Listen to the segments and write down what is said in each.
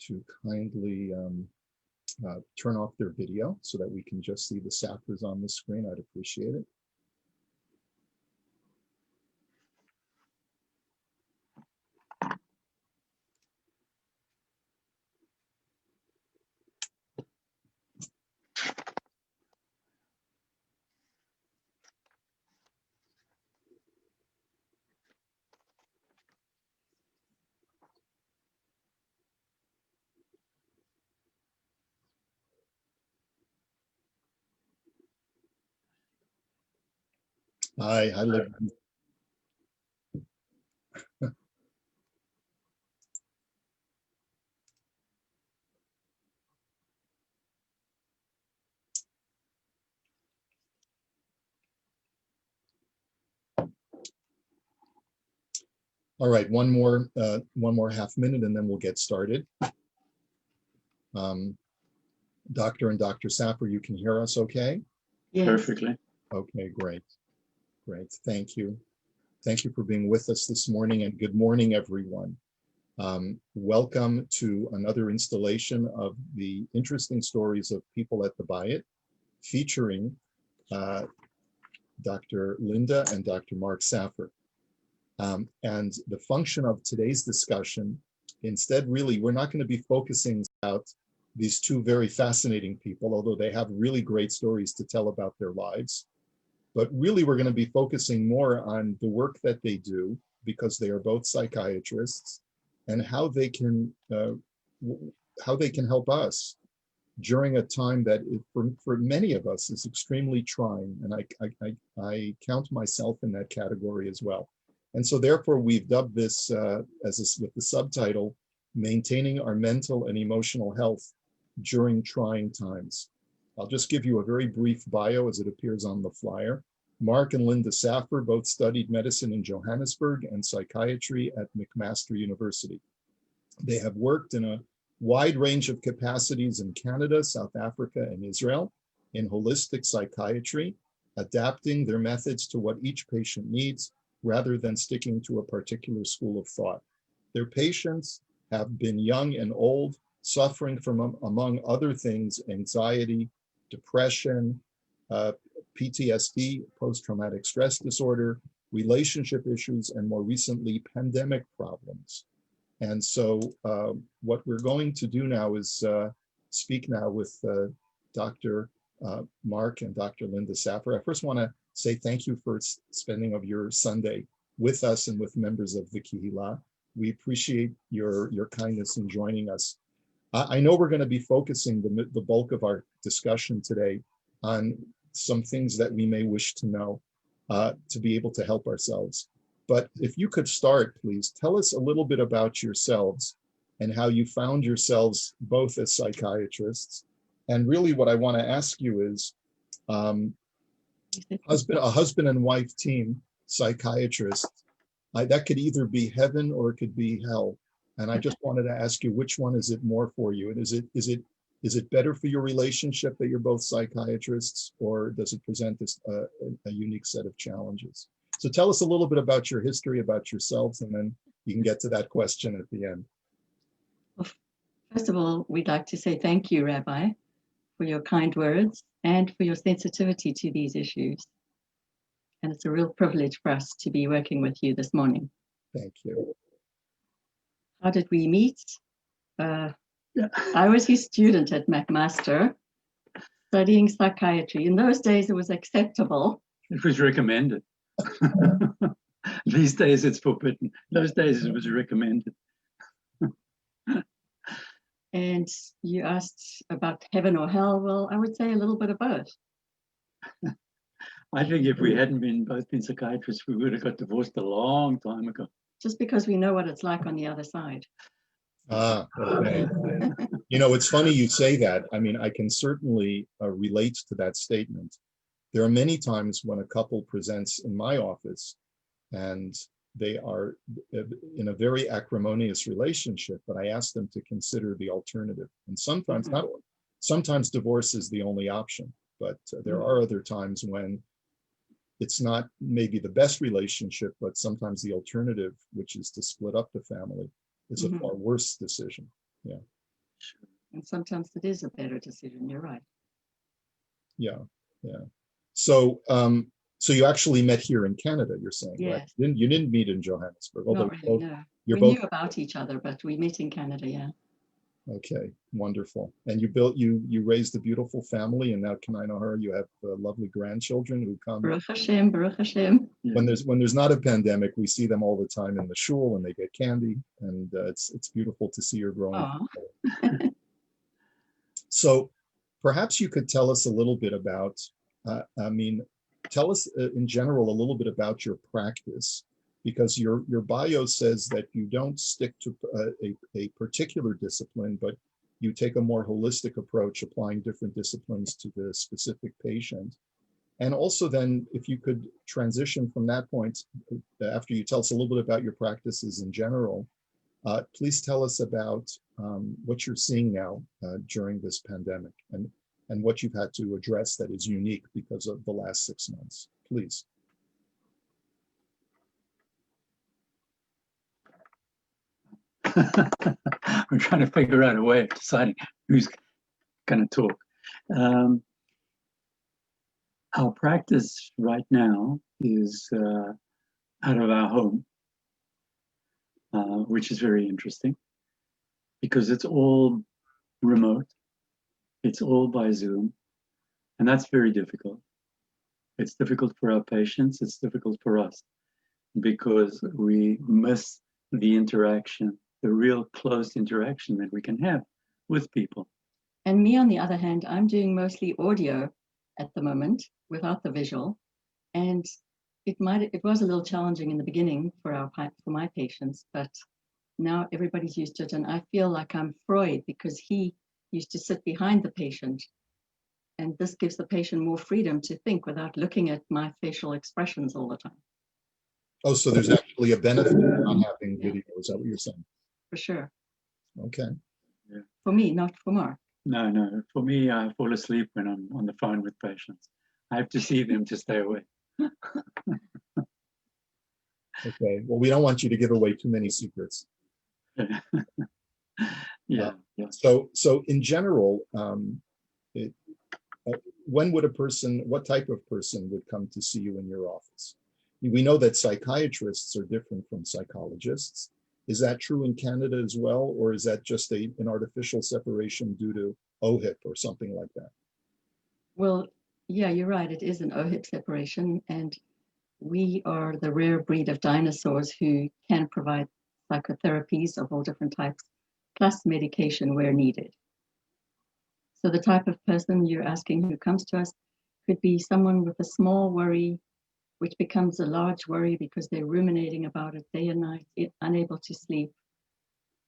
to kindly turn off their video so that we can just see the Saffers on the screen. I'd appreciate it. Hi, Linda. All right, one more half minute, and then we'll get started. Dr. and Dr. Saffer, you can hear us okay? Yes. Perfectly. Okay, great. Thank you. Thank you for being with us this morning, and good morning, everyone. Welcome to another installation of the interesting stories of people at the Bayit, featuring Dr. Linda and Dr. Mark Saffer. And the function of today's discussion, instead, really, we're not going to be focusing about these two very fascinating people, although they have really great stories to tell about their lives. But really, we're going to be focusing more on the work that they do, because they are both psychiatrists, and how they can help us during a time that for many of us is extremely trying. And I count myself in that category as well. And so therefore, we've dubbed this with the subtitle, Maintaining Our Mental and Emotional Health During Trying Times. I'll just give you a very brief bio as it appears on the flyer. Mark and Linda Saffer both studied medicine in Johannesburg and psychiatry at McMaster University. They have worked in a wide range of capacities in Canada, South Africa, and Israel in holistic psychiatry, adapting their methods to what each patient needs rather than sticking to a particular school of thought. Their patients have been young and old, suffering from, among other things, anxiety, depression, PTSD, post-traumatic stress disorder, relationship issues, and more recently, pandemic problems. And so what we're going to do now is speak now with Dr. Mark and Dr. Linda Saffer. I first want to say thank you for spending of your Sunday with us and with members of the Kihila. We appreciate your kindness in joining us. I know we're going to be focusing the bulk of our discussion today on some things that we may wish to know to be able to help ourselves. But if you could start, please, tell us a little bit about yourselves and how you found yourselves both as psychiatrists. And really what I want to ask you is, a husband and wife team, psychiatrists, that could either be heaven or it could be hell. And I just wanted to ask you, which one is it more for you? And is it better for your relationship that you're both psychiatrists, or does it present this, a unique set of challenges? So tell us a little bit about your history, about yourselves, and then you can get to that question at the end. Well, first of all, we'd like to say thank you, Rabbi, for your kind words and for your sensitivity to these issues. And it's a real privilege for us to be working with you this morning. Thank you. How did we meet? I was his student at McMaster, studying psychiatry. In those days, it was acceptable. It was recommended. These days, it's forbidden. Those days, it was recommended. And you asked about heaven or hell. Well, I would say a little bit of both. I think if we hadn't both been psychiatrists, we would have got divorced a long time ago. Just because we know what it's like on the other side. Okay. You know, it's funny you say that. I mean, I can certainly relate to that statement. There are many times when a couple presents in my office and they are in a very acrimonious relationship, but I ask them to consider the alternative. And sometimes sometimes divorce is the only option, but there are other times when it's not maybe the best relationship, but sometimes the alternative, which is to split up the family, is a far worse decision. Yeah. Sure. And sometimes it is a better decision. You're right. Yeah, yeah. So, so you actually met here in Canada, you're saying, right? Yes. You didn't meet in Johannesburg, although Not really, no. you're We both, knew about each other, but we met in Canada, yeah. okay, wonderful. And you raised a beautiful family, and now can I know her? You have lovely grandchildren who come. Baruch Hashem, Baruch Hashem. Yeah. When there's not a pandemic, we see them all the time in the shul, and they get candy, and it's beautiful to see her growing. Aw. So perhaps you could tell us a little bit about, tell us in general a little bit about your practice, because your bio says that you don't stick to a particular discipline, but you take a more holistic approach, applying different disciplines to the specific patient. And also then, if you could transition from that point, after you tell us a little bit about your practices in general, please tell us about what you're seeing now during this pandemic and what you've had to address that is unique because of the last 6 months, please. We're trying to figure out a way of deciding who's going to talk. Our practice right now is out of our home, which is very interesting because it's all remote. It's all by Zoom, and that's very difficult. It's difficult for our patients. It's difficult for us because we miss the interaction, the real close interaction that we can have with people. And me, on the other hand, I'm doing mostly audio at the moment without the visual. And it was a little challenging in the beginning for my patients, but now everybody's used to it. And I feel like I'm Freud because he used to sit behind the patient. And this gives the patient more freedom to think without looking at my facial expressions all the time. Oh, so there's actually a benefit on having video. Is that what you're saying? For sure. Okay. Yeah. For me, not for Mark. No. For me, I fall asleep when I'm on the phone with patients. I have to see them to stay awake. Okay. Well, we don't want you to give away too many secrets. Yeah. So in general, when would what type of person would come to see you in your office? We know that psychiatrists are different from psychologists. Is that true in Canada as well, or is that just an artificial separation due to OHIP or something like that? Well, yeah, you're right. It is an OHIP separation, and we are the rare breed of dinosaurs who can provide psychotherapies of all different types, plus medication where needed. So the type of person you're asking who comes to us could be someone with a small worry, which becomes a large worry because they're ruminating about it day and night, unable to sleep.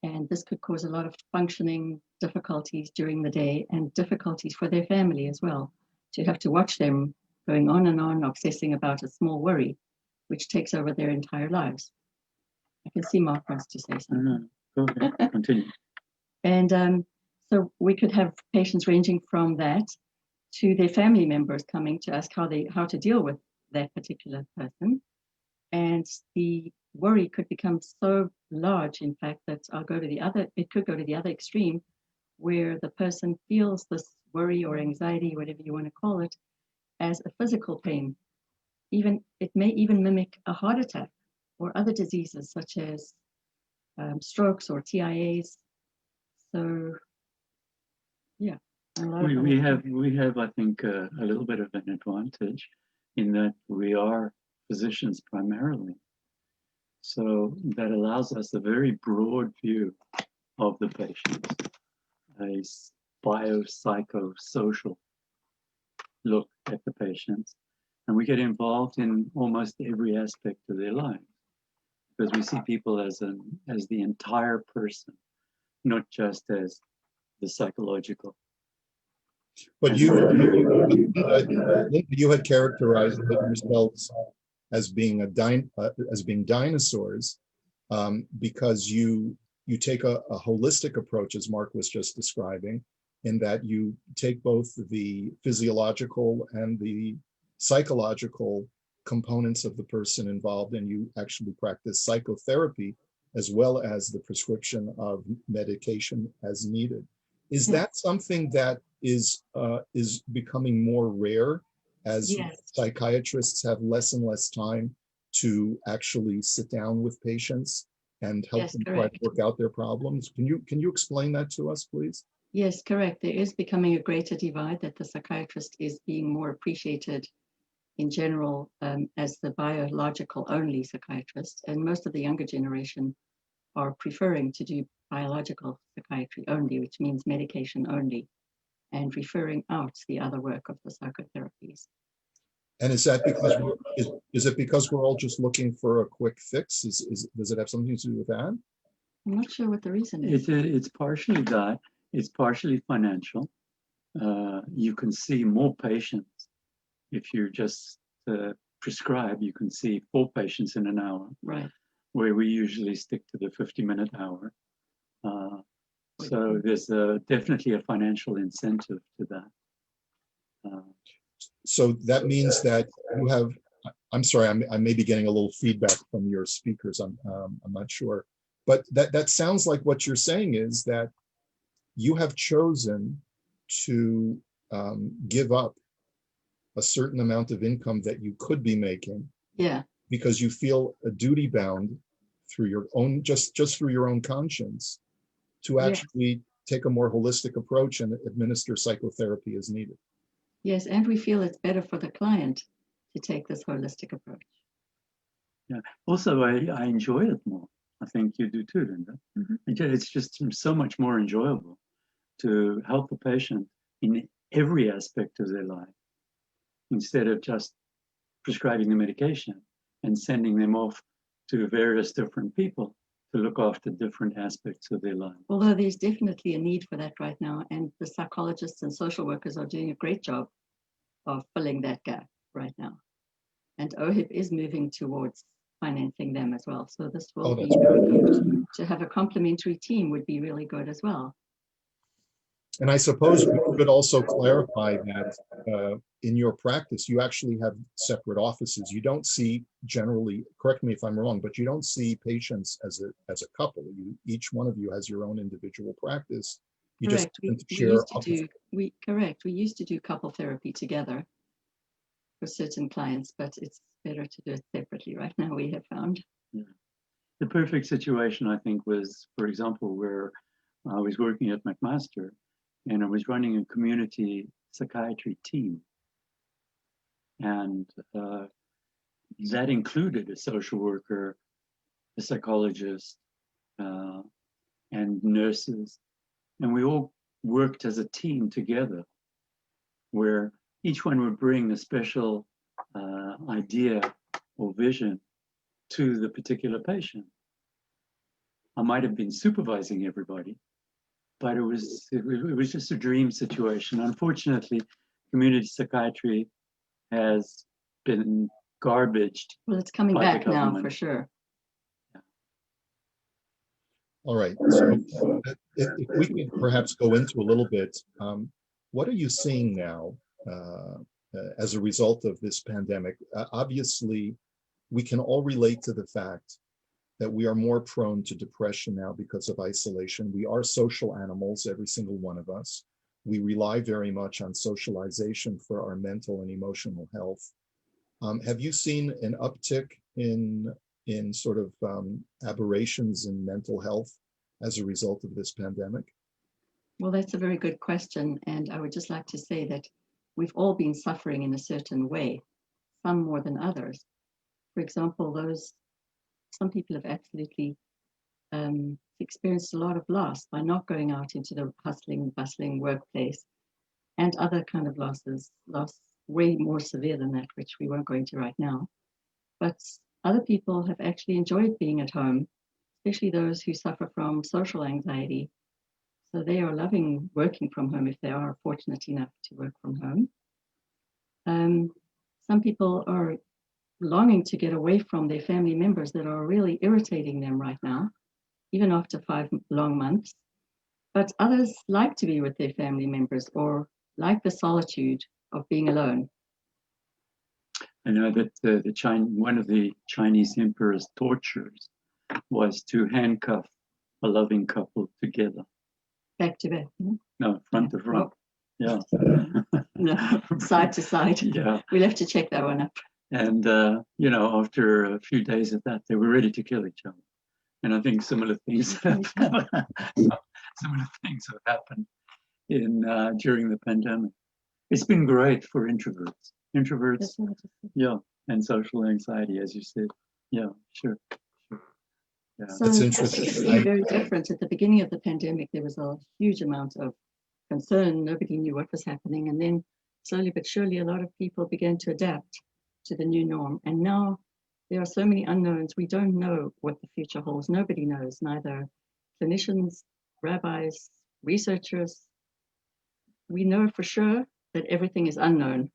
And this could cause a lot of functioning difficulties during the day and difficulties for their family as well, to have to watch them going on and on, obsessing about a small worry, which takes over their entire lives. I can see Mark wants to say something. Go ahead, continue. And so we could have patients ranging from that to their family members coming to ask how to deal with that particular person. And the worry could become so large, in fact, that it could go to the other extreme, where the person feels this worry or anxiety, whatever you want to call it, as a physical pain. It may even mimic a heart attack or other diseases such as strokes or TIAs. So, yeah. We have, I think, a little bit of an advantage in that we are physicians primarily. So that allows us a very broad view of the patient, a biopsychosocial look at the patients. And we get involved in almost every aspect of their lives because we see people as the entire person, not just as the psychological. But you had characterized yourselves as being dinosaurs because you take a holistic approach, as Mark was just describing, in that you take both the physiological and the psychological components of the person involved, and you actually practice psychotherapy as well as the prescription of medication as needed. Is Yeah. that something that is becoming more rare as Yes. psychiatrists have less and less time to actually sit down with patients and help Yes, them try to correct. work out their problems? Can you explain that to us, please? Yes, correct. There is becoming a greater divide, that the psychiatrist is being more appreciated in general as the biological only psychiatrist. And most of the younger generation are preferring to do biological psychiatry only, which means medication only, and referring out the other work of the psychotherapies. And is that because is it because we're all just looking for a quick fix? Does it have something to do with that? I'm not sure what the reason is. It's partially that. It's partially financial. You can see more patients if you just prescribe. You can see 4 patients in an hour, Right. where we usually stick to the 50-minute hour. So there's definitely a financial incentive to that. So that means that you have, I'm sorry, I may be getting a little feedback from your speakers. I'm not sure, but that sounds like what you're saying is that you have chosen to give up a certain amount of income that you could be making. Yeah. Because you feel a duty bound through your own, just through your own conscience, to actually take a more holistic approach and administer psychotherapy as needed. Yes, and we feel it's better for the client to take this holistic approach. Yeah. Also, I enjoy it more. I think you do too, Linda. Mm-hmm. It's just so much more enjoyable to help the patient in every aspect of their life, instead of just prescribing the medication and sending them off to various different people to look after different aspects of their life. Although there's definitely a need for that right now, and the psychologists and social workers are doing a great job of filling that gap right now. And OHIP is moving towards financing them as well. So this will be to have a complementary team would be really good as well. And I suppose we could also clarify that in your practice, you actually have separate offices. You don't see generally, correct me if I'm wrong, but you don't see patients as a couple. Each one of you has your own individual practice. You correct. just share. We used to do couple therapy together for certain clients, but it's better to do it separately right now, we have found. Yeah. The perfect situation, I think, was, for example, where I was working at McMaster and I was running a community psychiatry team. And that included a social worker, a psychologist, and nurses. And we all worked as a team together, where each one would bring a special idea or vision to the particular patient. I might have been supervising everybody, but it was just a dream situation. Unfortunately, community psychiatry has been garbaged. Well, it's coming back now for sure. Yeah. All right. So if we could perhaps go into a little bit, what are you seeing now as a result of this pandemic? Obviously, we can all relate to the fact that we are more prone to depression now because of isolation. We are social animals, every single one of us. We rely very much on socialization for our mental and emotional health. Have you seen an uptick in sort of aberrations in mental health as a result of this pandemic? Well, that's a very good question. And I would just like to say that we've all been suffering in a certain way, some more than others. For example, some people have absolutely experienced a lot of loss by not going out into the hustling, bustling workplace, and other kind of loss way more severe than that, which we won't go into right now. But other people have actually enjoyed being at home, especially those who suffer from social anxiety. So they are loving working from home if they are fortunate enough to work from home. Some people are longing to get away from their family members that are really irritating them right now, even after 5 long months. But others like to be with their family members or like the solitude of being alone. I know that one of the Chinese emperor's tortures was to handcuff a loving couple together. Back to back. No, front to front. Yeah. No, side to side. Yeah. We'll have to check that one up. And, you know, after a few days of that, they were ready to kill each other. And I think similar things have happened during the pandemic. It's been great for introverts. Introverts, yeah, and social anxiety, as you said. Yeah, sure. Yeah. So That's it's interesting. been very different. At the beginning of the pandemic, there was a huge amount of concern. Nobody knew what was happening. And then slowly but surely, a lot of people began to adapt to the new norm. And now there are so many unknowns. We don't know what the future holds. Nobody knows, neither clinicians, rabbis, researchers. We know for sure that everything is unknown.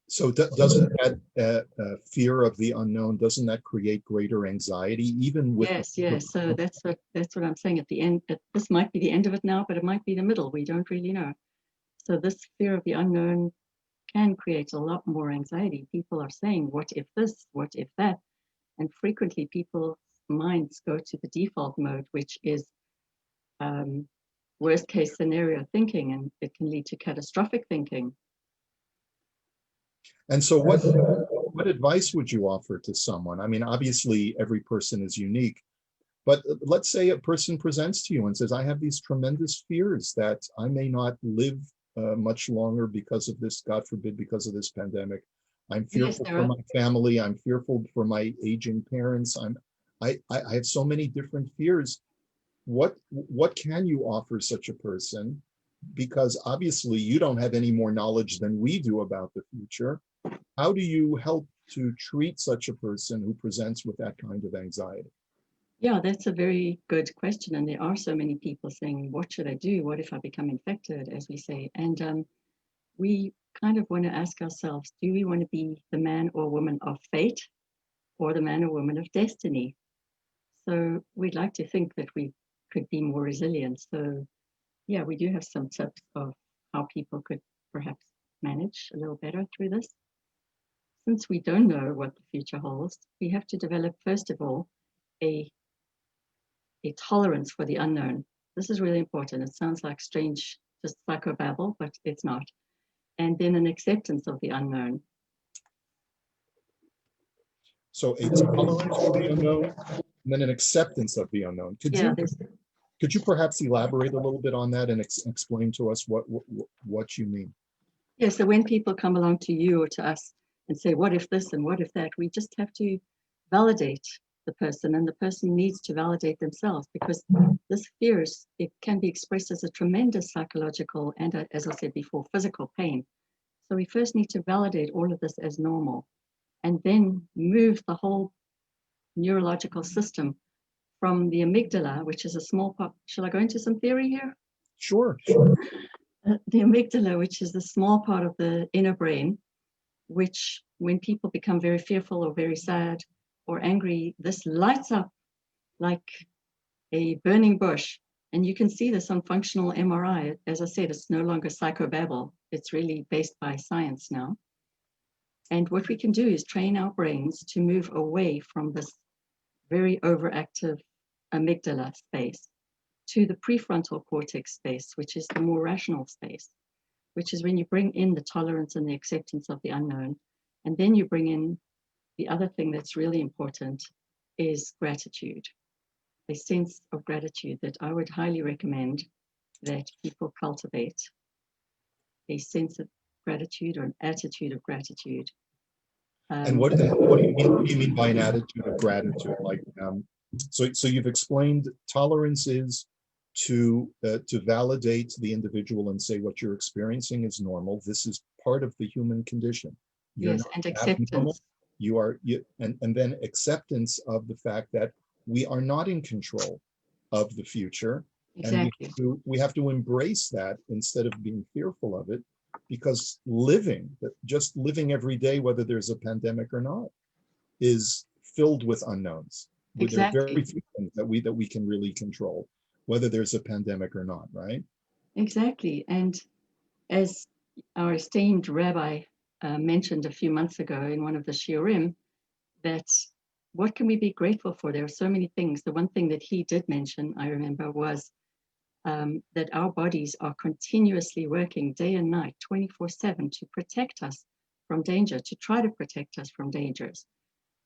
So doesn't that fear of the unknown, doesn't that create greater anxiety, even with? Yes. So that's what I'm saying at the end. This might be the end of it now, but it might be the middle. We don't really know. So this fear of the unknown can create a lot more anxiety. People are saying, what if this, what if that? And frequently people's minds go to the default mode, which is worst case scenario thinking, and it can lead to catastrophic thinking. And so what advice would you offer to someone? I mean, obviously every person is unique, but let's say a person presents to you and says, I have these tremendous fears that I may not live much longer because of this, God forbid, because of this pandemic. I'm fearful for my family. I'm fearful for my aging parents. I have so many different fears. What can you offer such a person? Because obviously you don't have any more knowledge than we do about the future. How do you help to treat such a person who presents with that kind of anxiety? Yeah, that's a very good question. And there are so many people saying, what should I do? What if I become infected, as we say? And we kind of want to ask ourselves, do we want to be the man or woman of fate or the man or woman of destiny? So we'd like to think that we could be more resilient. So yeah, we do have some tips of how people could perhaps manage a little better through this. Since we don't know what the future holds, we have to develop, first of all, a tolerance for the unknown. This is really important. It sounds like strange, just psychobabble, but it's not. And then an acceptance of the unknown. So a tolerance for the unknown, and then an acceptance of the unknown. Could you perhaps elaborate a little bit on that and explain to us what you mean? Yeah, so when people come along to you or to us and say, what if this and what if that, we just have to validate the person, and the person needs to validate themselves, because this fears, it can be expressed as a tremendous psychological and, as I said before, physical pain. So we first need to validate all of this as normal, and then move the whole neurological system from the amygdala, which is a small part. Shall I go into some theory here? Sure. The amygdala, which is the small part of the inner brain, which when people become very fearful or very sad or angry, this lights up like a burning bush. And you can see this on functional MRI. As I said, it's no longer psychobabble. It's really based by science now. And what we can do is train our brains to move away from this very overactive amygdala space to the prefrontal cortex space, which is the more rational space, which is when you bring in the tolerance and the acceptance of the unknown. And then you bring in the other thing that's really important is gratitude, a sense of gratitude that I would highly recommend that people cultivate, a sense of gratitude or an attitude of gratitude. And what do you mean by an attitude of gratitude? Like, so you've explained tolerance is to validate the individual and say what you're experiencing is normal. This is part of the human condition. You're yes, and acceptance. Abnormal. And then acceptance of the fact that we are not in control of the future. Exactly. And we have to embrace that instead of being fearful of it, because just living every day, whether there's a pandemic or not, is filled with unknowns. Exactly. There are very few things that we can really control, whether there's a pandemic or not, right? Exactly. And as our esteemed rabbi mentioned a few months ago in one of the shiurim, that what can we be grateful for? There are so many things. The one thing that he did mention, I remember, was that our bodies are continuously working day and night, 24/7, to protect us from danger, to try to protect us from dangers.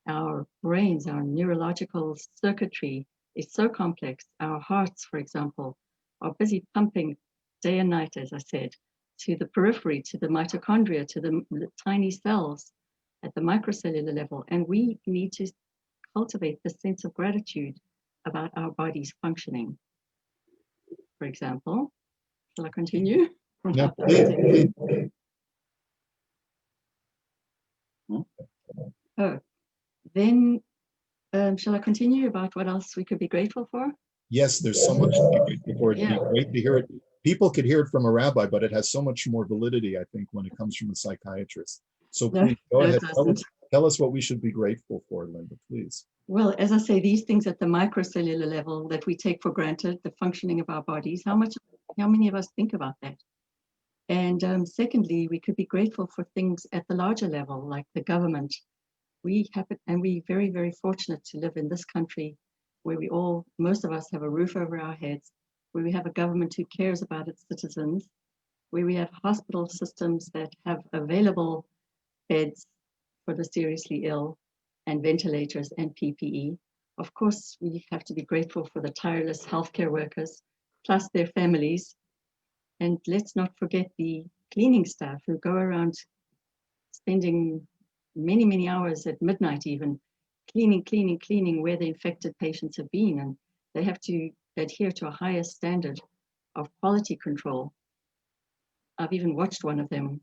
Our brains, our neurological circuitry is so complex. Our hearts, for example, are busy pumping day and night, as I said, to the periphery, to the mitochondria, to the tiny cells at the microcellular level. And we need to cultivate this sense of gratitude about our bodies functioning. For example, shall I continue? Yeah, please. Oh, then shall I continue about what else we could be grateful for? Yes, there's so much to be grateful for. It'd Yeah. be great to hear it. People could hear it from a rabbi, but it has so much more validity, I think, when it comes from a psychiatrist. So No, please go no, it ahead. doesn't. Tell us what we should be grateful for, Linda, please. Well, as I say, these things at the microcellular level that we take for granted, the functioning of our bodies, how many of us think about that? And secondly, we could be grateful for things at the larger level, like the government. We're very, very fortunate to live in this country where most of us have a roof over our heads, where we have a government who cares about its citizens, where we have hospital systems that have available beds for the seriously ill and ventilators and PPE. Of course, we have to be grateful for the tireless healthcare workers, plus their families. And let's not forget the cleaning staff who go around spending many, many hours at midnight even, cleaning where the infected patients have been. And they have to adhere to a higher standard of quality control. I've even watched one of them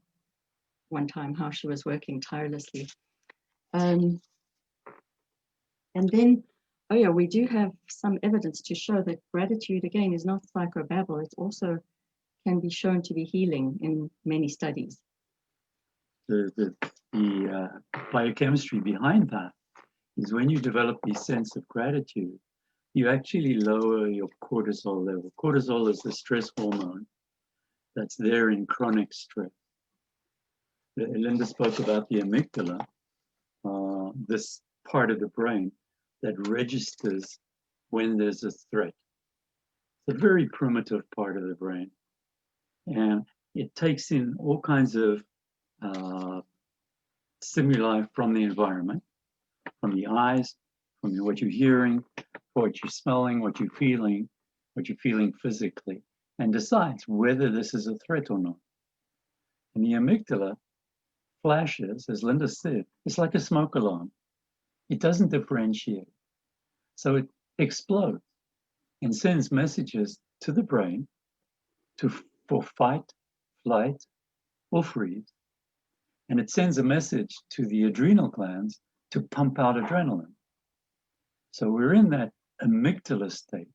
one time, how she was working tirelessly. And then, oh yeah, we do have some evidence to show that gratitude, again, is not psychobabble. It also can be shown to be healing in many studies. The biochemistry behind that is when you develop this sense of gratitude, you actually lower your cortisol level. Cortisol is the stress hormone that's there in chronic stress. Linda spoke about the amygdala, this part of the brain that registers when there's a threat. It's a very primitive part of the brain. And it takes in all kinds of stimuli from the environment, from the eyes, from what you're hearing, what you're smelling, what you're feeling physically, and decides whether this is a threat or not. And the amygdala flashes, as Linda said, it's like a smoke alarm. It doesn't differentiate. So it explodes and sends messages to the brain for fight, flight, or freeze. And it sends a message to the adrenal glands to pump out adrenaline. So we're in that amygdala state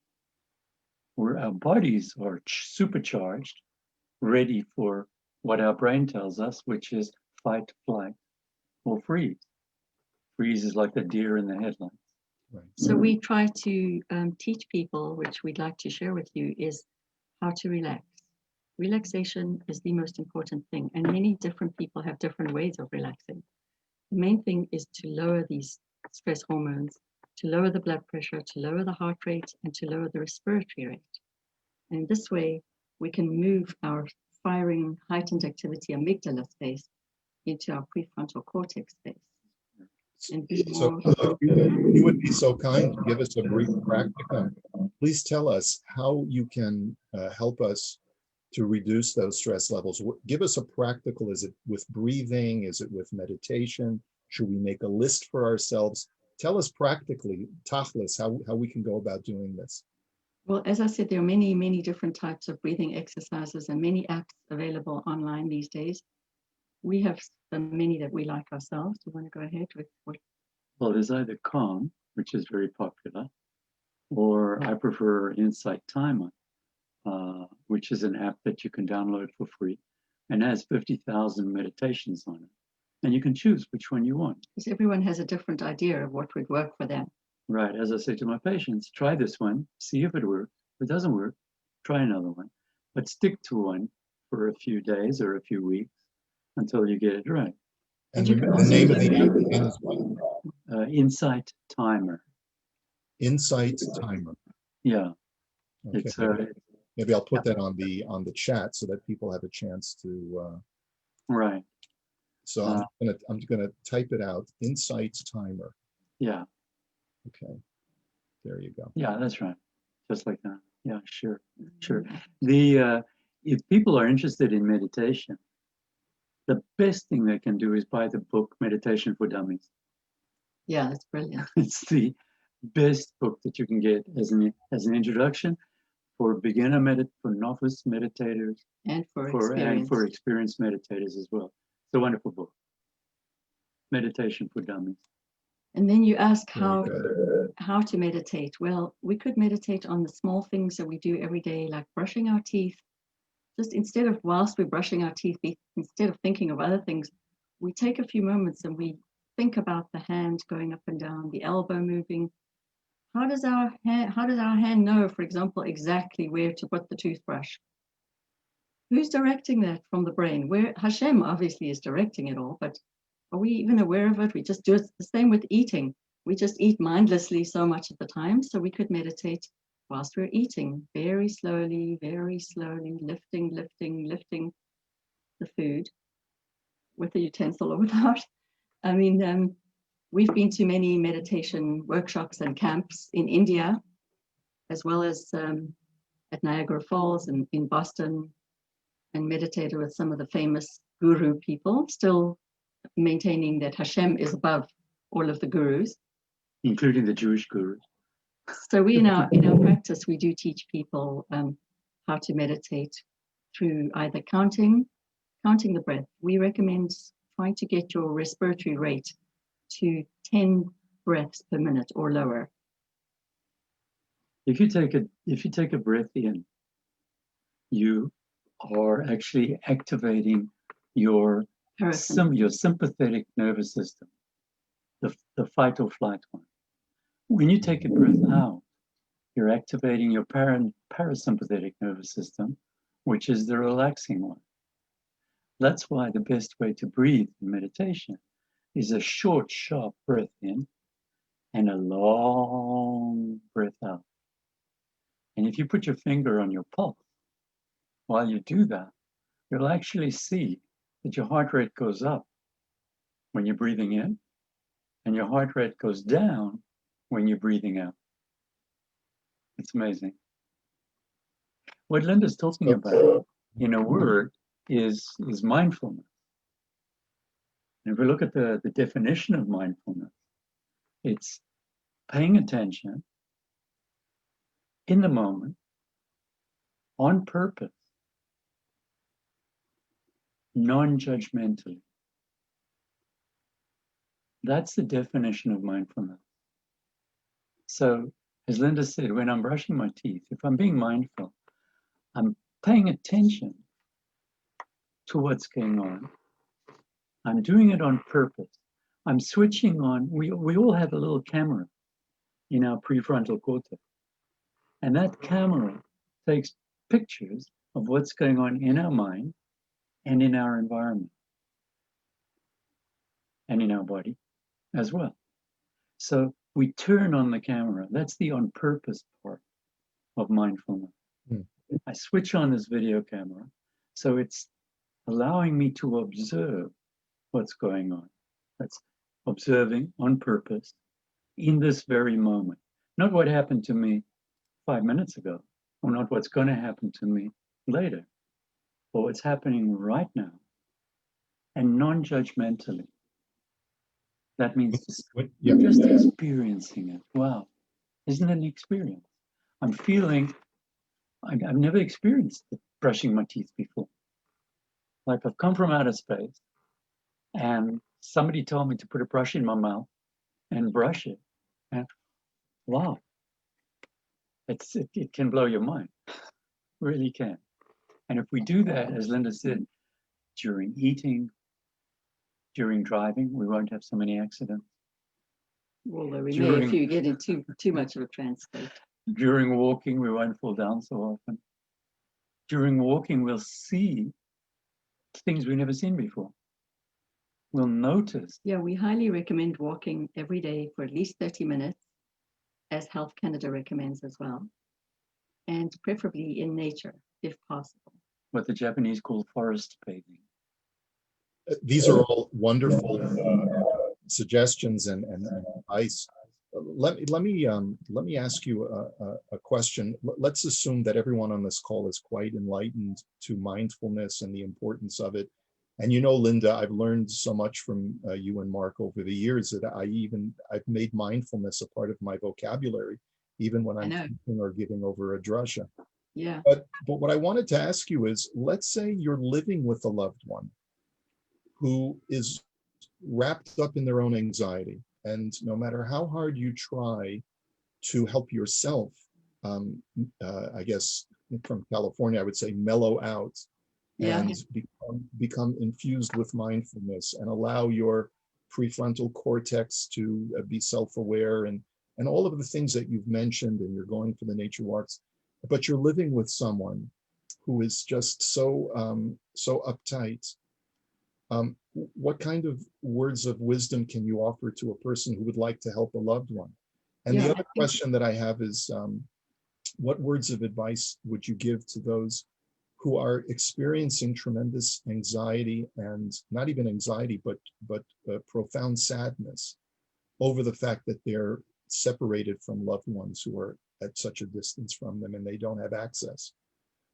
where our bodies are supercharged, ready for what our brain tells us, which is fight, flight, or freeze. Freeze is like the deer in the headlights. Right. So we try to teach people, which we'd like to share with you, is how to relax. Relaxation is the most important thing, and many different people have different ways of relaxing. The main thing is to lower these stress hormones, to lower the blood pressure, to lower the heart rate, and to lower the respiratory rate. And this way, we can move our firing heightened activity amygdala space into our prefrontal cortex space. And be more. So you would be so kind to give us a brief practicum. Please tell us how you can help us to reduce those stress levels. Give us a practical. Is it with breathing? Is it with meditation? Should we make a list for ourselves? Tell us practically, tachlis, how we can go about doing this. Well, as I said, there are many, many different types of breathing exercises and many apps available online these days. We have many that we like ourselves. Do you want to go ahead with what? Well, there's either Calm, which is very popular, or I prefer Insight Timer, which is an app that you can download for free and has 50,000 meditations on it. And you can choose which one you want. Because everyone has a different idea of what would work for them. Right. As I say to my patients, try this one, see if it works. If it doesn't work, try another one. But stick to one for a few days or a few weeks until you get it right. And the name of the app again is what? Insight Timer. Insight Timer. Yeah. Okay. Maybe I'll put that on the chat so that people have a chance to. Right. So I'm gonna type it out. Insights timer. Yeah. Okay. There you go. Yeah, that's right. Just like that. Yeah, sure. The if people are interested in meditation, the best thing they can do is buy the book Meditation for Dummies. Yeah, that's brilliant. It's the best book that you can get as an introduction for for novice meditators And for experienced meditators as well. It's a wonderful book. Meditation for Dummies. And then you ask how to meditate. Well, we could meditate on the small things that we do every day, like brushing our teeth. Just instead of whilst we're brushing our teeth, instead of thinking of other things, we take a few moments and we think about the hand going up and down, the elbow moving. How does our hand know, for example, exactly where to put the toothbrush? Who's directing that from the brain? Where Hashem obviously is directing it all, but are we even aware of it? We just do it the same with eating. We just eat mindlessly so much of the time, so we could meditate whilst we're eating, very slowly, lifting the food with a utensil or without. I mean, we've been to many meditation workshops and camps in India, as well as at Niagara Falls and in Boston, and meditated with some of the famous guru people, still maintaining that Hashem is above all of the gurus. Including the Jewish gurus. So we in our practice, we do teach people how to meditate through either counting the breath. We recommend trying to get your respiratory rate to 10 breaths per minute or lower. If you take a breath in, you are actually activating your sympathetic nervous system, the fight or flight one. When you take a breath out, you're activating your parasympathetic nervous system, which is the relaxing one. That's why the best way to breathe in meditation is a short, sharp breath in and a long breath out. And if you put your finger on your pulse, while you do that, you'll actually see that your heart rate goes up when you're breathing in, and your heart rate goes down when you're breathing out. It's amazing. What Linda's talking about in a word is mindfulness. And if we look at the definition of mindfulness, it's paying attention in the moment, on purpose, non-judgmentally. That's the definition of mindfulness. So, as Linda said, when I'm brushing my teeth, if I'm being mindful, I'm paying attention to what's going on. I'm doing it on purpose. I'm switching on, we all have a little camera in our prefrontal cortex. And that camera takes pictures of what's going on in our mind and in our environment and in our body as well. So we turn on the camera. That's the on purpose part of mindfulness. I switch on this video camera, so it's allowing me to observe what's going on. That's observing on purpose in this very moment. Not what happened to me 5 minutes ago, or not what's going to happen to me later, but what's happening right now, and non-judgmentally. That means just experiencing it. Wow, isn't it an experience? I'm feeling, I've never experienced brushing my teeth before. Like I've come from outer space and somebody told me to put a brush in my mouth and brush it. And wow, it can blow your mind, really can. And if we do that, as Linda said, during eating, during driving, we won't have so many accidents. Although we may if you get into too much of a trance state. During walking, we won't fall down so often. During walking, we'll see things we've never seen before. We'll notice. Yeah, we highly recommend walking every day for at least 30 minutes, as Health Canada recommends as well. and preferably in nature, if possible. What the Japanese call forest bathing. These are all wonderful suggestions and advice. Let me ask you a question. Let's assume that everyone on this call is quite enlightened to mindfulness and the importance of it. And you know, Linda, I've learned so much from you and Mark over the years that I've made mindfulness a part of my vocabulary, even when I'm teaching or giving over a drasha. Yeah. But what I wanted to ask you is, let's say you're living with a loved one who is wrapped up in their own anxiety. And no matter how hard you try to help yourself, I guess from California, I would say mellow out and become infused with mindfulness and allow your prefrontal cortex to be self-aware and all of the things that you've mentioned, and you're going for the nature walks, but you're living with someone who is just so uptight. What kind of words of wisdom can you offer to a person who would like to help a loved one? And the other question that I have is, what words of advice would you give to those who are experiencing tremendous anxiety, and not even anxiety, but profound sadness over the fact that they're separated from loved ones who are at such a distance from them and they don't have access?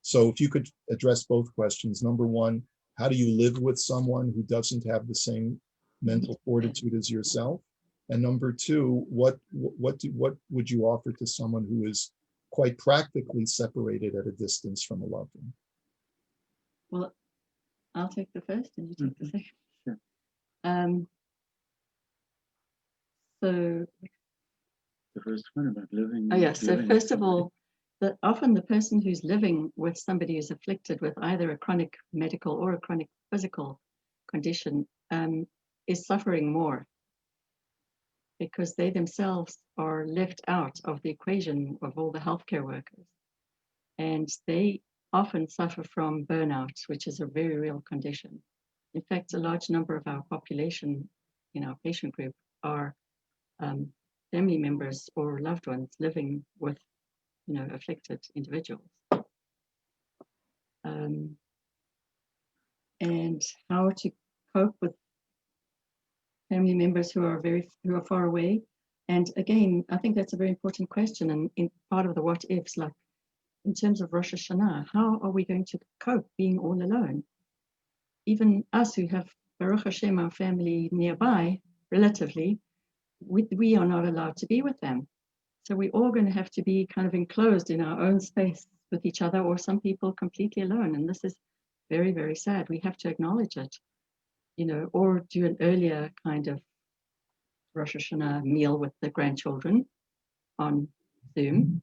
So if you could address both questions. Number one, how do you live with someone who doesn't have the same mental fortitude as yourself? And number two, what would you offer to someone who is quite practically separated at a distance from a loved one? Well, I'll take the first and you take the second. Sure. So the first one about living. Oh yeah. So first of all, often the person who's living with somebody who's afflicted with either a chronic medical or a chronic physical condition is suffering more, because they themselves are left out of the equation of all the healthcare workers. And they often suffer from burnout, which is a very real condition. In fact, a large number of our population in our patient group are family members or loved ones living with, afflicted individuals. And how to cope with family members who are far away. And again, I think that's a very important question. And in part of the what ifs, like in terms of Rosh Hashanah, how are we going to cope being all alone? Even us who have Baruch Hashem, our family nearby, relatively, we are not allowed to be with them. So we're all going to have to be kind of enclosed in our own space with each other, or some people completely alone. And this is very, very sad. We have to acknowledge it, or do an earlier kind of Rosh Hashanah meal with the grandchildren on Zoom.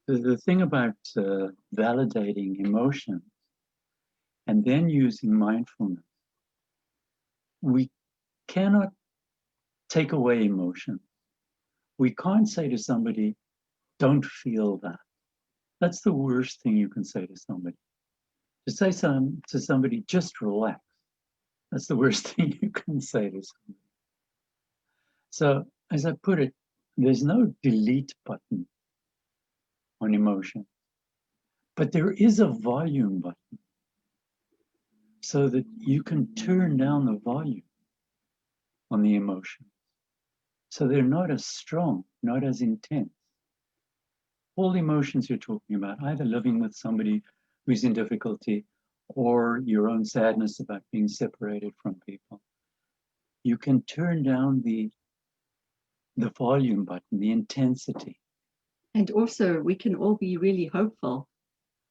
The thing about validating emotions and then using mindfulness, we cannot take away emotion. We can't say to somebody, don't feel that. That's the worst thing you can say to somebody. To say to somebody, just relax. That's the worst thing you can say to somebody. So, as I put it, there's no delete button on emotion, but there is a volume button so that you can turn down the volume on the emotion, so they're not as strong, not as intense. All the emotions you're talking about, either living with somebody who's in difficulty or your own sadness about being separated from people, you can turn down the volume button, the intensity. And also, we can all be really hopeful.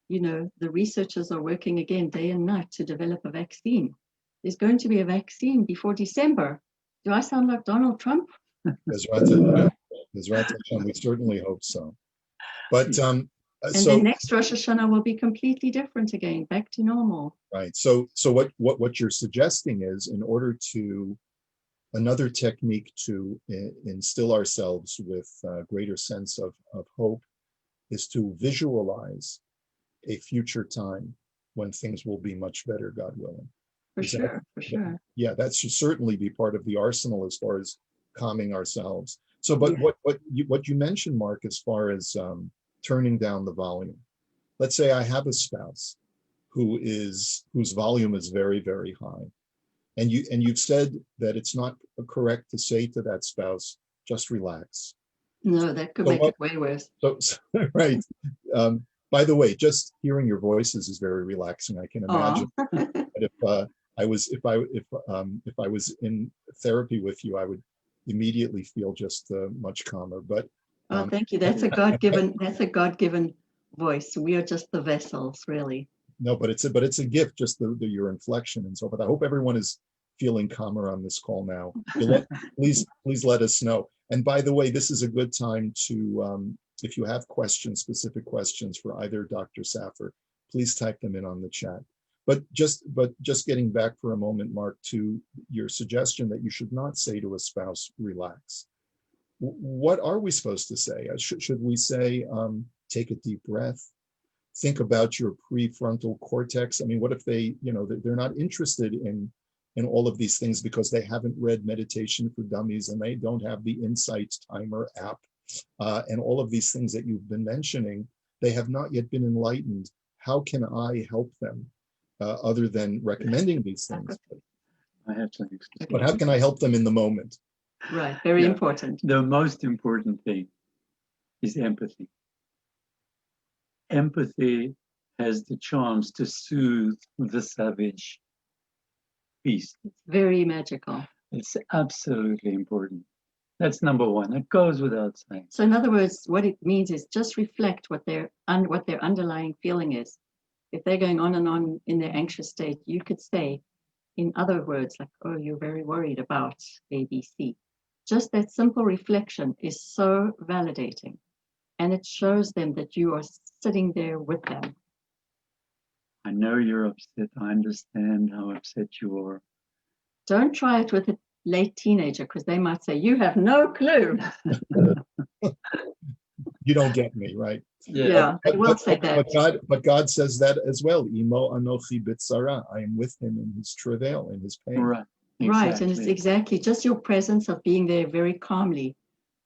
The researchers are working again day and night to develop a vaccine. There's going to be a vaccine before December. Do I sound like Donald Trump? Bezrat Hashem, we certainly hope so. But and then next Rosh Hashanah will be completely different again, back to normal. Right. So what you're suggesting is, in order to another technique to instill ourselves with a greater sense of hope, is to visualize a future time when things will be much better, God willing. For sure. Yeah, that should certainly be part of the arsenal as far as calming ourselves. So, but Yeah. what you mentioned, Mark, as far as turning down the volume. Let's say I have a spouse whose volume is very, very high, and you've said that it's not correct to say to that spouse, just relax. No, that could So make what? it way worse. So right. By the way, just hearing your voices is very relaxing. I can Aw. imagine that if I was in therapy with you, I would immediately feel just much calmer. But Oh, um, thank you. That's a God-given voice. We are just the vessels, really. no, but it's a gift, just your inflection and so forth. I hope everyone is feeling calmer on this call now. Please let us know. And by the way, this is a good time to, if you have questions, specific questions for either Dr. Saffer, please type them in on the chat. But just getting back for a moment, Mark, to your suggestion that you should not say to a spouse, relax. What are we supposed to say? Should we say, take a deep breath? Think about your prefrontal cortex. I mean, what if they're not interested in all of these things because they haven't read Meditation for Dummies and they don't have the Insights Timer app and all of these things that you've been mentioning. They have not yet been enlightened. How can I help them other than recommending these things? I have something. But how can I help them in the moment? Right, very important. The most important thing is empathy. Empathy has the chance to soothe the savage beast. It's very magical. It's absolutely important. That's number one. It goes without saying. So in other words, what it means is just reflect what their underlying feeling is. If they're going on and on in their anxious state, you could say, in other words, like, oh, you're very worried about ABC. Just that simple reflection is so validating. And it shows them that you are sitting there with them. I know you're upset. I understand how upset you are. Don't try it with a late teenager because they might say, you have no clue. You don't get me, right? Yeah, they will say that. But God says that as well. Imo anochi bitzara. I am with him in his travail, in his pain. Right. Exactly. Right, and it's exactly just your presence of being there very calmly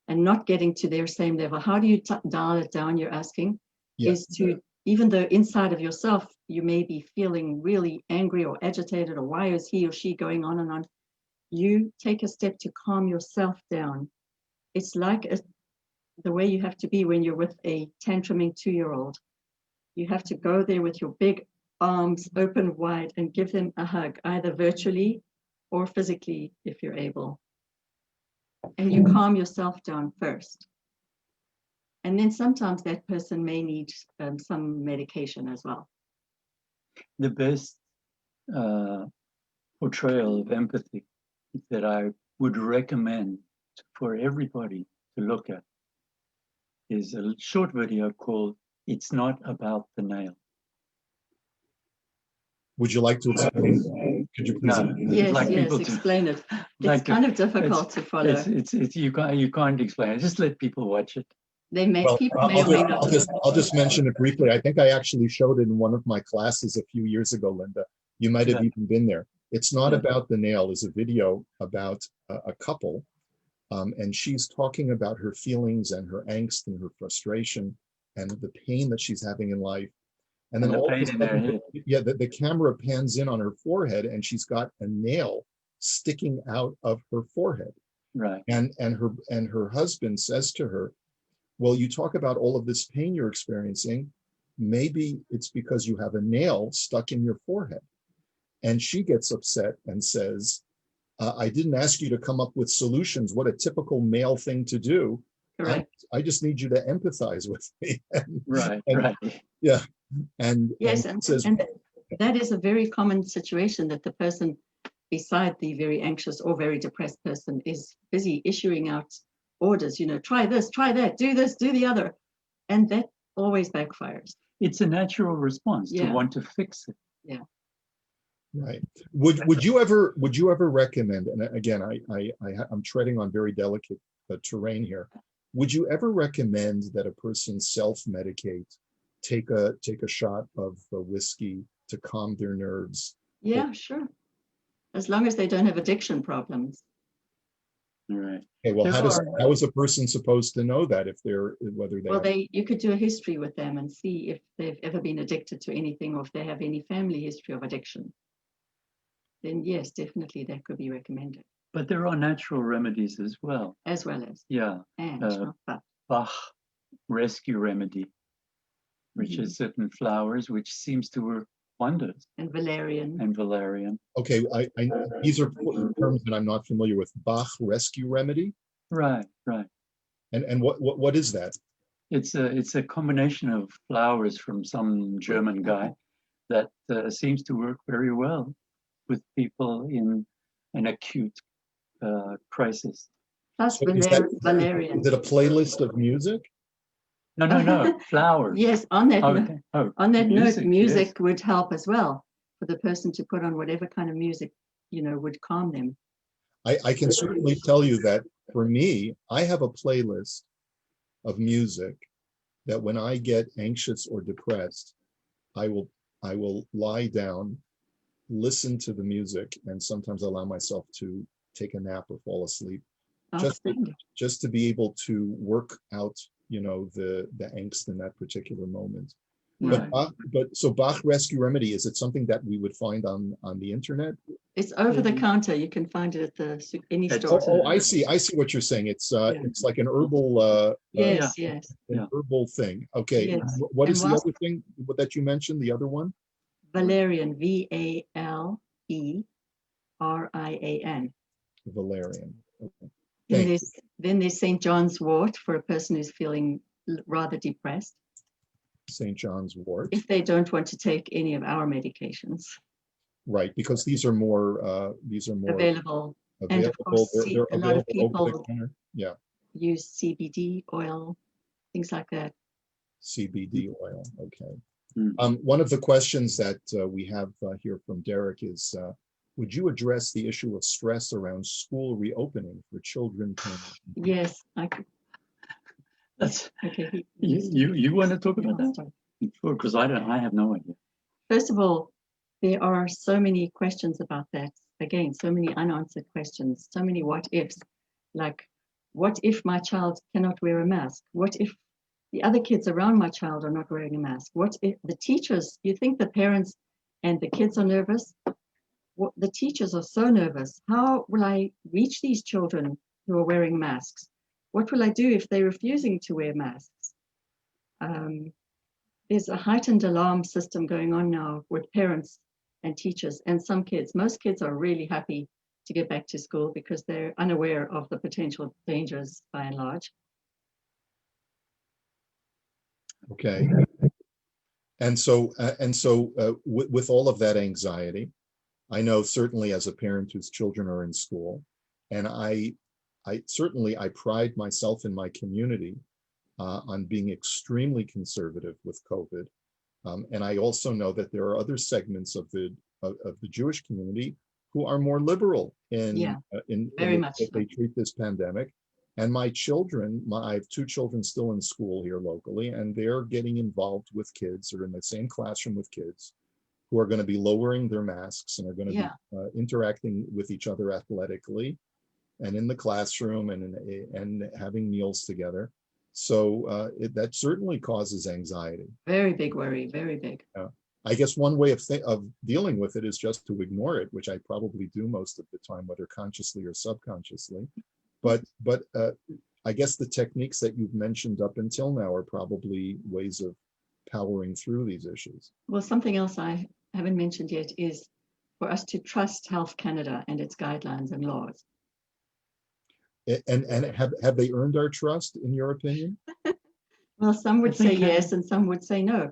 and not getting to their same level. How do you dial it down, you're asking? Is to, even though inside of yourself, you may be feeling really angry or agitated, or why is he or she going on and on? You take a step to calm yourself down. It's like the way you have to be when you're with a tantruming 2-year-old. You have to go there with your big arms open wide and give them a hug, either virtually or physically, if you're able. And you calm yourself down first. And then sometimes that person may need some medication as well. The best portrayal of empathy that I would recommend for everybody to look at is a short video called It's Not About the Nail. Would you like to explain? Could you please? Yes, explain it. It's kind of difficult to follow. You can't explain it. Just let people watch it. They may, people may or may not. I'll just mention it briefly. I think I actually showed it in one of my classes a few years ago, Linda. You might have even been there. It's Not About the Nail is a video about a couple, and she's talking about her feelings and her angst and her frustration and the pain that she's having in life. And then all of a sudden, the camera pans in on her forehead, and she's got a nail sticking out of her forehead. Right. And her husband says to her, well, you talk about all of this pain you're experiencing. Maybe it's because you have a nail stuck in your forehead. And she gets upset and says, I didn't ask you to come up with solutions. What a typical male thing to do. Correct. I just need you to empathize with me. Right. Yeah. And that is a very common situation, that the person beside the very anxious or very depressed person is busy issuing out orders, try this, try that, do this, do the other. And that always backfires. It's a natural response to want to fix it. Yeah. Right. Would you ever recommend, and again, I'm treading on very delicate terrain here. Would you ever recommend that a person self-medicate, take a shot of whiskey to calm their nerves? Yeah, sure. As long as they don't have addiction problems. All right. Okay, well, There are. how is a person supposed to know that if whether they Well, have, you could do a history with them and see if they've ever been addicted to anything or if they have any family history of addiction. Then yes, definitely that could be recommended. But there are natural remedies as well. As well as. Yeah. And not but. Bach rescue remedy, which is certain flowers, which seems to work wonders. And valerian. And valerian. okay, these are terms that I'm not familiar with. Bach rescue remedy? Right. And what is that? It's a combination of flowers from some German guy that seems to work very well with people in an acute crisis. Plus So valerian. Is it a playlist of music? No, flowers. Yes, on that Okay. on that note, music yes. would help as well for the person to put on whatever kind of music, would calm them. I can certainly tell you that for me, I have a playlist of music that when I get anxious or depressed, I will lie down, listen to the music, and sometimes allow myself to take a nap or fall asleep, just to be able to work out, the angst in that particular moment. Right. But so Bach rescue remedy, is it something that we would find on the internet? It's over the counter. You can find it at any store. I see what you're saying. It's like an herbal yes. an herbal thing. Okay. Yes. What is the other thing that you mentioned, the other one? Valerian, Valerian. Valerian. Okay. Then there's St. John's wort for a person who's feeling rather depressed. St. John's wort. If they don't want to take any of our medications. Right, because these are more available. And of course, a lot of people use CBD oil, things like that. CBD oil, okay. One of the questions that we have here from Derek is, would you address the issue of stress around school reopening for children? Yes, I could. That's okay. You want to talk about that? Sure, because I have no idea. First of all, there are so many questions about that. Again, so many unanswered questions, so many what ifs. Like, what if my child cannot wear a mask? What if the other kids around my child are not wearing a mask? What if the teachers, you think the parents and the kids are nervous? The teachers are so nervous. How will I reach these children who are wearing masks? What will I do if they're refusing to wear masks? There's a heightened alarm system going on now with parents and teachers and some kids. Most kids are really happy to get back to school because they're unaware of the potential dangers by and large. Okay. And so with all of that anxiety, I know certainly as a parent whose children are in school, and I pride myself in my community on being extremely conservative with COVID. And I also know that there are other segments of the Jewish community who are more liberal in very much that they treat this pandemic. And my children, I have two children still in school here locally, and they're getting involved with kids or in the same classroom with kids who are going to be lowering their masks and are going to be interacting with each other athletically and in the classroom and having meals together. So that certainly causes anxiety. Very big worry, very big. I guess one way of dealing with it is just to ignore it, which I probably do most of the time, whether consciously or subconsciously. But I guess the techniques that you've mentioned up until now are probably ways of powering through these issues. Well, something else I haven't mentioned yet is for us to trust Health Canada and its guidelines and laws. And have they earned our trust, in your opinion? Well, some would say yes, and some would say no.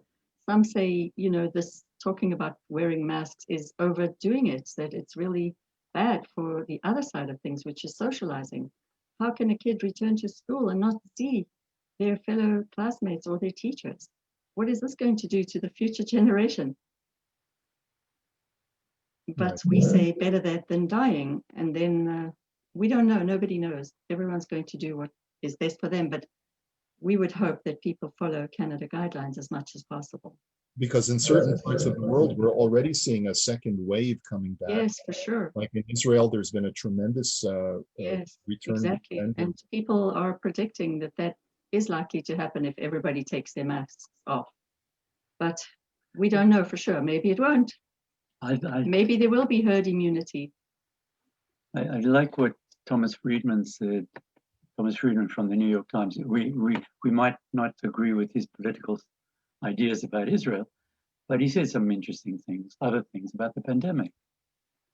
Some say, this talking about wearing masks is overdoing it, that it's really bad for the other side of things, which is socializing. How can a kid return to school and not see their fellow classmates or their teachers? What is this going to do to the future generation? But we say better that than dying. And then we don't know. Nobody knows. Everyone's going to do what is best for them. But we would hope that people follow Canada guidelines as much as possible. because in certain parts of the world, we're already seeing a second wave coming back. Yes, for sure. Like in Israel, there's been a tremendous Yes, return. exactly. And people are predicting that that is likely to happen if everybody takes their masks off. But we don't know for sure. Maybe it won't. Maybe there will be herd immunity. I like what Thomas Friedman said. Thomas Friedman from the New York Times. We might not agree with his political ideas about Israel, but he said some interesting things, other things about the pandemic.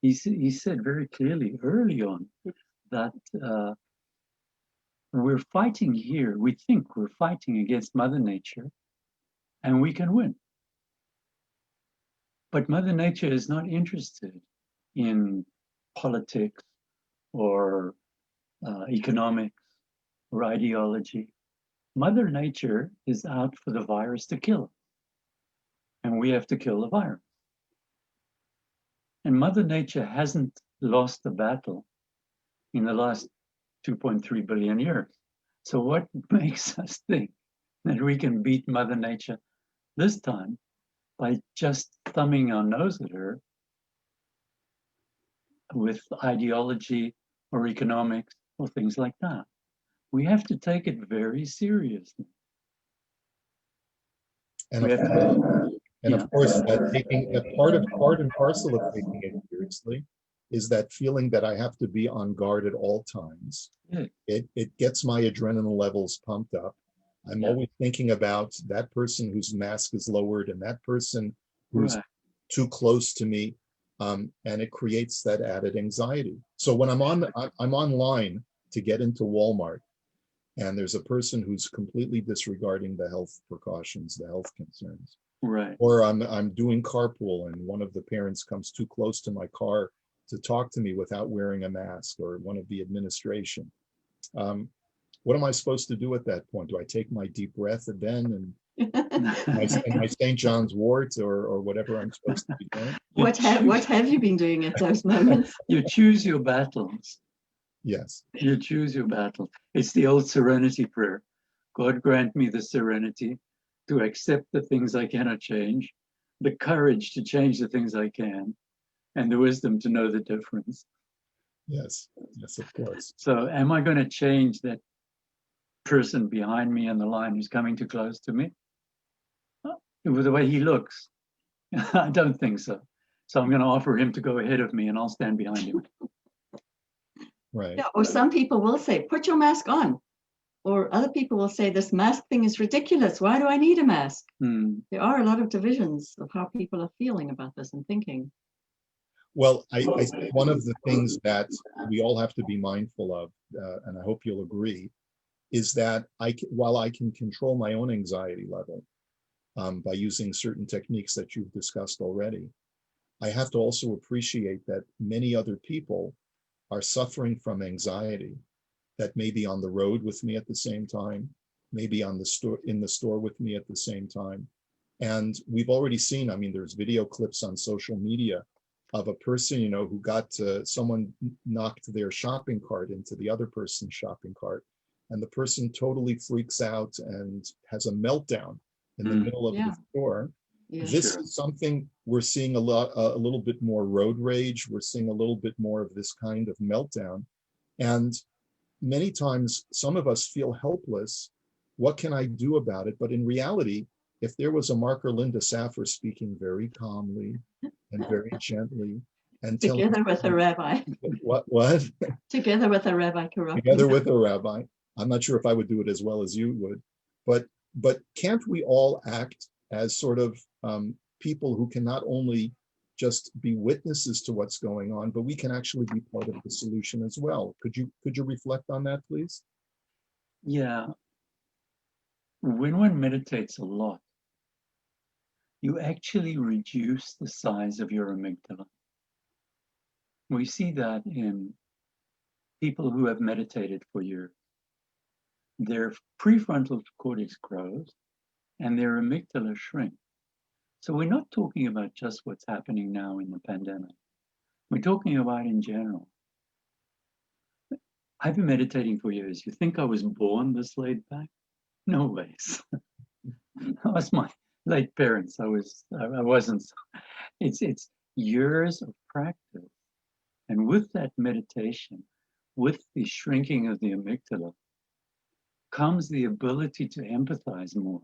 He said very clearly early on that we're fighting here. We think we're fighting against Mother Nature, and we can win. But Mother Nature is not interested in politics or economics or ideology. Mother Nature is out for the virus to kill us, and we have to kill the virus. And Mother Nature hasn't lost the battle in the last 2.3 billion years. So what makes us think that we can beat Mother Nature this time by just thumbing our nose at her with ideology or economics or things like that? We have to take it very seriously. And of course, that taking a part and parcel of taking it seriously is that feeling that I have to be on guard at all times. Yeah. It gets my adrenaline levels pumped up. I'm always thinking about that person whose mask is lowered and that person who's too close to me, and it creates that added anxiety. So when I'm online to get into Walmart, and there's a person who's completely disregarding the health precautions, the health concerns. Right. Or I'm doing carpool and one of the parents comes too close to my car to talk to me without wearing a mask, or one of the administration. What am I supposed to do at that point? Do I take my deep breath then and my St. John's wort or whatever I'm supposed to be doing? What have you been doing at those moments? You choose your battles. Yes. You choose your battle. It's the old serenity prayer. God grant me the serenity to accept the things I cannot change, the courage to change the things I can, and the wisdom to know the difference. Yes, of course. So am I going to change that person behind me on the line who's coming too close to me? With the way he looks, I don't think so. So I'm going to offer him to go ahead of me and I'll stand behind him. Right. Yeah, or some people will say, put your mask on. Or other people will say, this mask thing is ridiculous. Why do I need a mask? There are a lot of divisions of how people are feeling about this and thinking. Well, I think one of the things that we all have to be mindful of, and I hope you'll agree, is that while I can control my own anxiety level by using certain techniques that you've discussed already, I have to also appreciate that many other people are suffering from anxiety that may be on the road with me at the same time, maybe in the store with me at the same time. And we've already seen, I mean, there's video clips on social media of a person, who got someone knocked their shopping cart into the other person's shopping cart. And the person totally freaks out and has a meltdown in the middle of the store. Yeah. This is something we're seeing a little bit more road rage. We're seeing a little bit more of this kind of meltdown. And many times some of us feel helpless. What can I do about it? But in reality, if there was a Marker Linda Saffer speaking very calmly and very gently and together with a rabbi. What? Together with a rabbi, correct? Together with a rabbi. I'm not sure if I would do it as well as you would, but can't we all act as sort of people who can not only just be witnesses to what's going on, but we can actually be part of the solution as well? Could you reflect on that, please? Yeah. When one meditates a lot, you actually reduce the size of your amygdala. We see that in people who have meditated for years. Their prefrontal cortex grows and their amygdala shrinks. So we're not talking about just what's happening now in the pandemic. We're talking about in general. I've been meditating for years. You think I was born this laid back? No ways. late parents. I wasn't. It's years of practice, and with that meditation, with the shrinking of the amygdala, comes the ability to empathize more.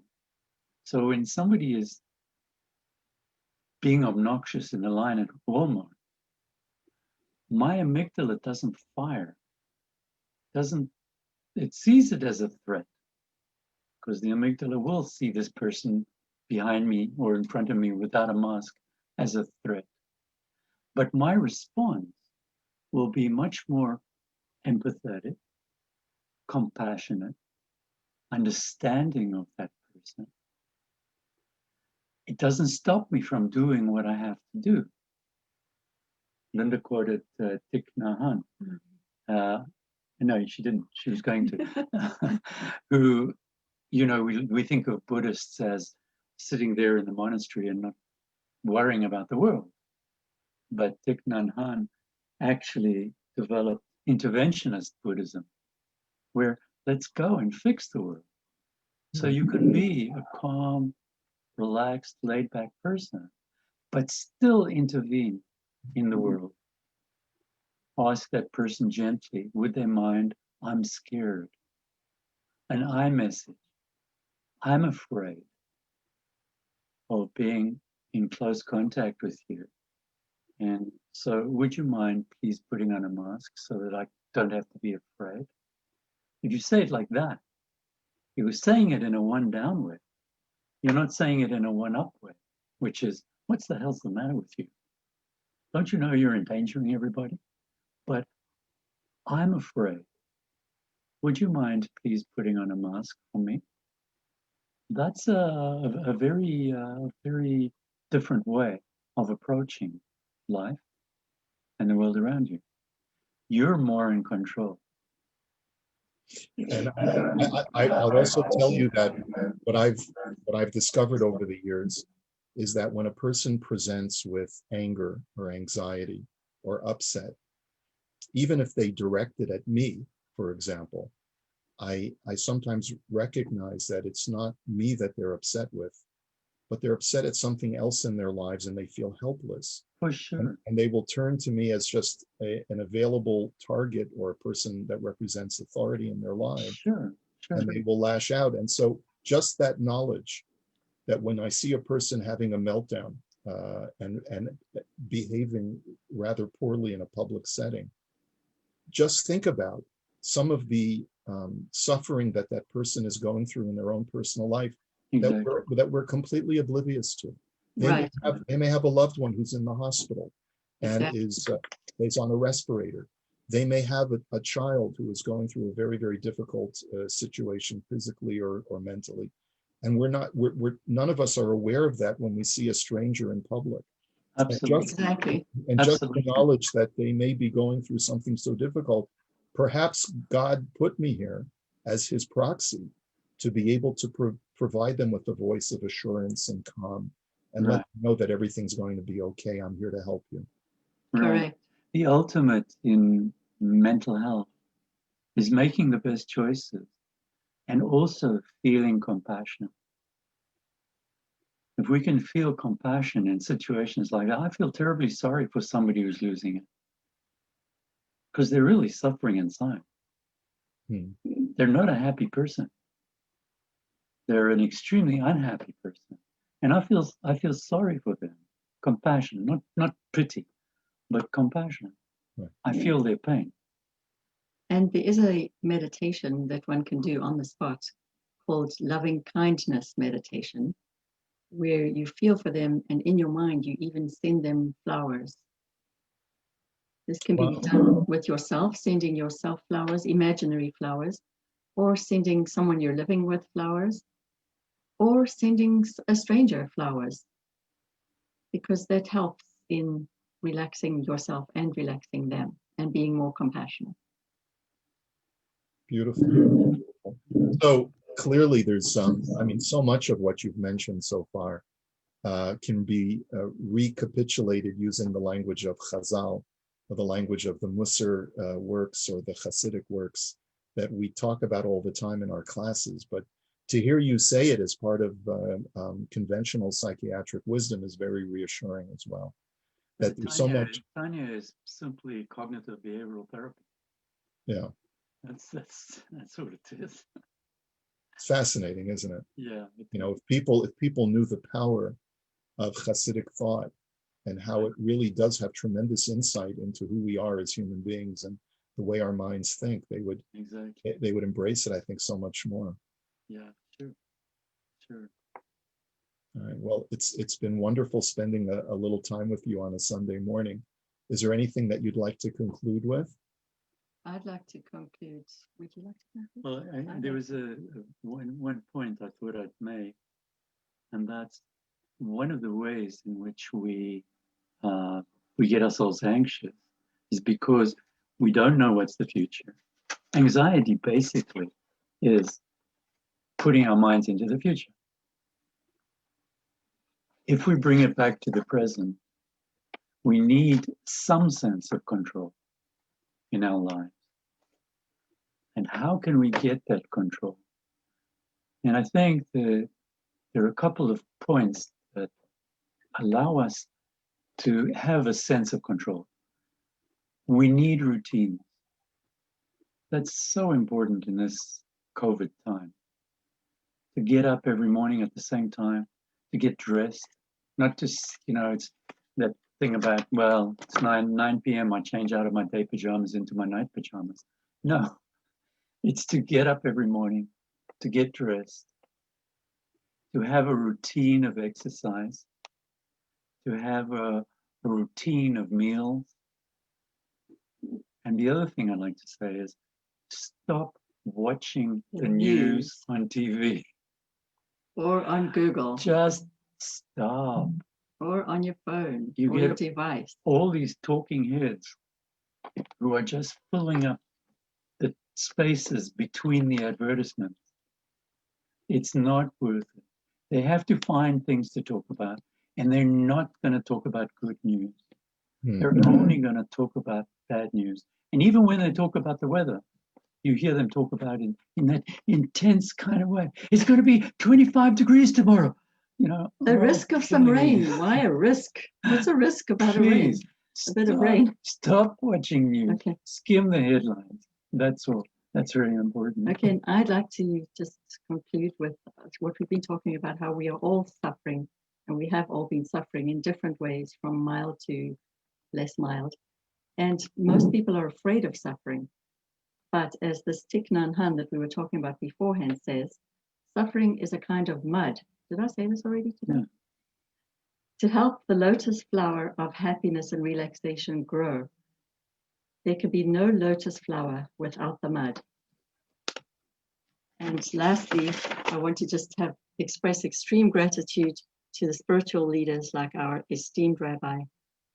So when somebody is being obnoxious in the line at Walmart, my amygdala doesn't fire, doesn't, it sees it as a threat, because the amygdala will see this person behind me or in front of me without a mask as a threat. But my response will be much more empathetic, compassionate, understanding of that person. It doesn't stop me from doing what I have to do. Linda quoted Thich Nhat Hanh. No, she didn't. She was going to. Who, we think of Buddhists as sitting there in the monastery and not worrying about the world. But Thich Nhat Hanh actually developed interventionist Buddhism, where let's go and fix the world. So you could be a calm, relaxed, laid-back person, but still intervene in the world. Ask that person gently, with their mind, I'm scared. An I message. I'm afraid of being in close contact with you. And so would you mind please putting on a mask so that I don't have to be afraid? If you say it like that, you're saying it in a one down way. You're not saying it in a one up way, which is, what's the hell's the matter with you? Don't you know you're endangering everybody? But I'm afraid. Would you mind please putting on a mask for me? That's a very different way of approaching life and the world around you. You're more in control. And I'll also tell you that what I've discovered over the years is that when a person presents with anger or anxiety or upset, even if they direct it at me, for example, I sometimes recognize that it's not me that they're upset with, but they're upset at something else in their lives and they feel helpless. For sure. And they will turn to me as just an available target or a person that represents authority in their lives. Sure. And they will lash out. And so just that knowledge that when I see a person having a meltdown and behaving rather poorly in a public setting, just think about some of the suffering that that person is going through in their own personal life that we're completely oblivious to. They may have a loved one who's in the hospital and is on a respirator. They may have a child who is going through a very, very difficult situation physically or mentally. And we're none of us are aware of that when we see a stranger in public. Absolutely. And just the knowledge that they may be going through something so difficult, perhaps God put me here as his proxy to be able to provide them with a voice of assurance and calm and let them know that everything's going to be okay. I'm here to help you. Correct. The ultimate in mental health is making the best choices and also feeling compassion. If we can feel compassion in situations like that, I feel terribly sorry for somebody who's losing it, because they're really suffering inside. They're not a happy person. They're an extremely unhappy person. And I feel sorry for them. Compassion, not pity, but compassion. Right. I feel their pain. And there is a meditation that one can do on the spot called loving kindness meditation, where you feel for them and in your mind you even send them flowers. This can be done with yourself, sending yourself flowers, imaginary flowers, or sending someone you're living with flowers, or sending a stranger flowers, because that helps in relaxing yourself and relaxing them and being more compassionate. Beautiful. So clearly there's so much of what you've mentioned so far can be recapitulated using the language of Chazal, or the language of the Musar works or the Hasidic works that we talk about all the time in our classes. But to hear you say it as part of conventional psychiatric wisdom is very reassuring as well. That there's so much. Tanya is simply cognitive behavioral therapy. Yeah. That's what it is. It's fascinating, isn't it? Yeah. You know, if people knew the power of Hasidic thought and how it really does have tremendous insight into who we are as human beings and the way our minds think, they would embrace it, I think, so much more. Yeah, sure. All right. Well, it's been wonderful spending a little time with you on a Sunday morning. Is there anything that you'd like to conclude with? I'd like to conclude. Would you like to conclude? Well, there was one point I thought I'd make, and that's one of the ways in which we get ourselves anxious is because we don't know what's the future. Anxiety basically is putting our minds into the future. If we bring it back to the present, we need some sense of control in our lives. And how can we get that control? And I think that there are a couple of points that allow us to have a sense of control. We need routines. That's so important in this COVID time. To get up every morning at the same time, to get dressed, not just, it's that thing about, well, it's 9 p.m., I change out of my day pajamas into my night pajamas. No, it's to get up every morning, to get dressed, to have a routine of exercise, to have a routine of meals. And the other thing I'd like to say is stop watching the news on TV. Or on Google. Just stop. Or on your phone, You or your get device. all these talking heads who are just filling up the spaces between the advertisements. It's not worth it. They have to find things to talk about, and they're not going to talk about good news. They're only going to talk about bad news. And even when they talk about the weather, you hear them talk about it in that intense kind of way. It's going to be 25 degrees tomorrow. The risk of some rain. Why a risk? What's a risk about a rain? A bit of rain. Stop watching news. Okay. Skim the headlines. That's all. That's very important. Okay, and I'd like to just conclude with what we've been talking about, how we are all suffering, and we have all been suffering in different ways, from mild to less mild. And most people are afraid of suffering. But as this Thich Nhat Hanh that we were talking about beforehand says, suffering is a kind of mud. Did I say this already today? Yeah. To help the lotus flower of happiness and relaxation grow, there can be no lotus flower without the mud. And lastly, I want to just express extreme gratitude to the spiritual leaders like our esteemed rabbi.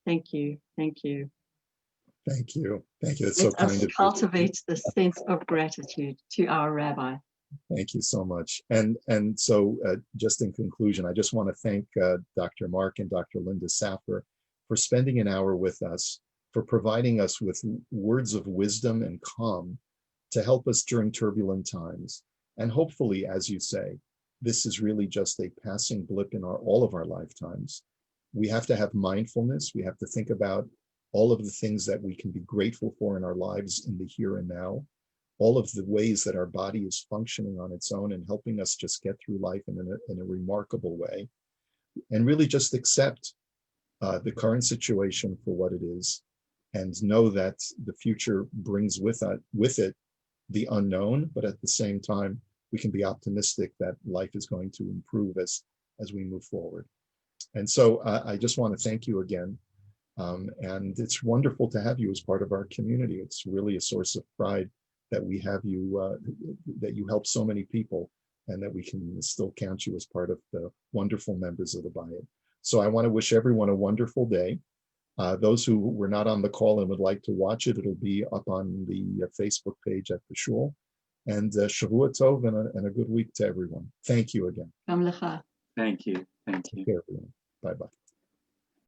Thank you. Thank you. Thank you. Thank you. It's so kind of you. Cultivate the sense of gratitude to our rabbi. Thank you so much. And so just in conclusion, I just want to thank Dr. Mark and Dr. Linda Saffer for spending an hour with us, for providing us with words of wisdom and calm to help us during turbulent times. And hopefully, as you say, this is really just a passing blip in all of our lifetimes. We have to have mindfulness. We have to think about all of the things that we can be grateful for in our lives in the here and now, all of the ways that our body is functioning on its own and helping us just get through life in a remarkable way, and really just accept the current situation for what it is, and know that the future brings with it the unknown, but at the same time, we can be optimistic that life is going to improve as we move forward. And so I just want to thank you again. And it's wonderful to have you as part of our community. It's really a source of pride that we have you, that you help so many people, and that we can still count you as part of the wonderful members of the Bayit. So I want to wish everyone a wonderful day. Those who were not on the call and would like to watch it, it'll be up on the Facebook page at the shul. And Shavua Tov and a good week to everyone. Thank you again. Kam lecha. Thank you. Thank you. Take care, everyone. Bye-bye.